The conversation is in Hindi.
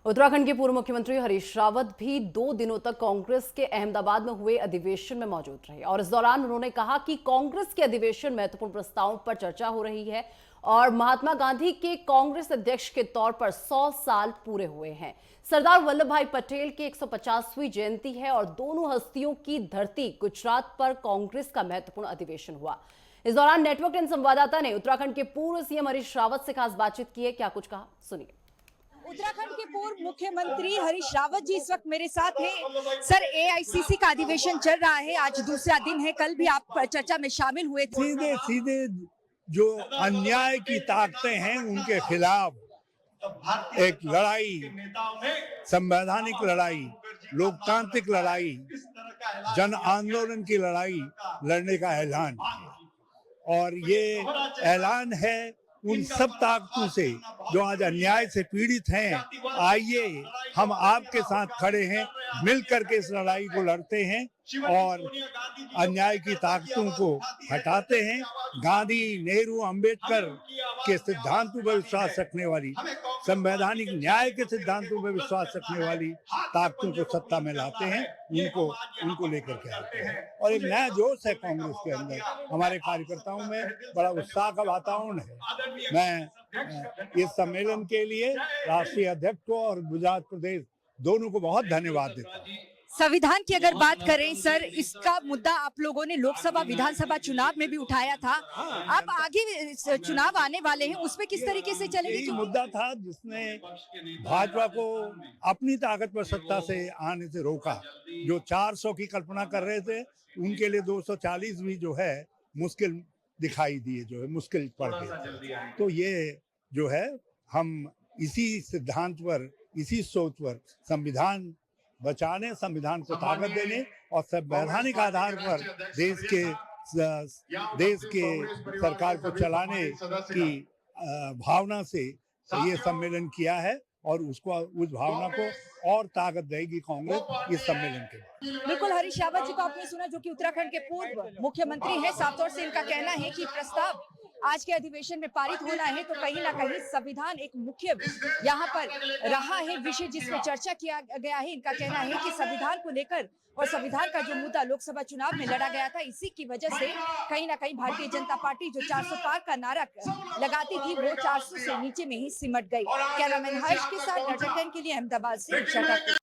उत्तराखंड के पूर्व मुख्यमंत्री हरीश रावत भी 2 दिनों तक कांग्रेस के अहमदाबाद में हुए अधिवेशन में मौजूद रहे और इस दौरान उन्होंने कहा कि कांग्रेस के अधिवेशन महत्वपूर्ण प्रस्तावों पर चर्चा हो रही है और महात्मा गांधी के कांग्रेस अध्यक्ष के तौर पर 100 साल पूरे हुए हैं। सरदार वल्लभ भाई पटेल की 150वीं जयंती है और दोनों हस्तियों की धरती गुजरात पर कांग्रेस का महत्वपूर्ण अधिवेशन हुआ। इस दौरान नेटवर्क 10 संवाददाता ने उत्तराखंड के पूर्व सीएम हरीश रावत से खास बातचीत की है। क्या कुछ कहा, सुनिए। उत्तराखंड के पूर्व मुख्यमंत्री हरीश रावत जी इस वक्त मेरे साथ हैं। सर, एआईसीसी का अधिवेशन चल रहा है, आज दूसरा दिन है, कल भी आप चर्चा में शामिल हुए थे। सीधे सीधे जो अन्याय की ताकतें हैं उनके खिलाफ एक लड़ाई, संवैधानिक लड़ाई, लोकतांत्रिक लड़ाई, जन आंदोलन की लड़ाई लड़ने का ऐलान है। और ये ऐलान है उन सब ताकतों से जो आज अन्याय से पीड़ित हैं। आइए हम आपके साथ खड़े हैं, मिलकर के इस लड़ाई को लड़ते हैं और अन्याय की ताकतों को हटाते हैं। गांधी, नेहरू, अंबेडकर के सिद्धांतों पर विश्वास रखने वाली, संवैधानिक न्याय के सिद्धांतों पर विश्वास रखने वाली ताकतों को सत्ता में लाते हैं, उनको लेकर के आते हैं। और एक नया जोश है कांग्रेस के अंदर, हमारे कार्यकर्ताओं में बड़ा उत्साह का वातावरण है। मैं इस सम्मेलन के लिए राष्ट्रीय अध्यक्ष को और गुजरात प्रदेश दोनों को बहुत धन्यवाद देता हूँ। संविधान की अगर बात करें सर, इसका मुद्दा आप लोगों ने लोकसभा विधानसभा चुनाव में भी उठाया था। अब आगे चुनाव आने वाले हैं, उसमें किस तरीके से चलेगी? यही मुद्दा था जिसने भाजपा को अपनी ताकत पर सत्ता से आने से रोका। जो 400 की कल्पना कर रहे थे, उनके लिए 240 भी जो है मुश्किल दिखाई दिए, जो है मुश्किल पड़ गए। तो ये जो है हम इसी सिद्धांत पर, इसी सोच पर संविधान बचाने, संविधान को ताकत देने और संवैधानिक आधार पर देश के सरकार को चलाने की भावना से ये सम्मेलन किया है और उस भावना को और ताकत देगी कांग्रेस इस सम्मेलन के बाद। बिल्कुल, हरीश रावत जी को आपने सुना, जो कि उत्तराखंड के पूर्व मुख्यमंत्री हैं। साफ तौर से इनका कहना है कि प्रस्ताव आज के अधिवेशन में पारित होना है तो कहीं ना कहीं संविधान एक मुख्य यहाँ पर रहा है विषय जिस पर चर्चा किया गया है। इनका कहना है कि संविधान को लेकर और संविधान का जो मुद्दा लोकसभा चुनाव में लड़ा गया था, इसी की वजह से कहीं ना कहीं भारतीय जनता पार्टी जो 400 पार का नारा लगाती थी, वो 400 से नीचे में ही सिमट गई। कैमरामैन हर्ष के साथ नेटवर्क 10 के लिए अहमदाबाद से।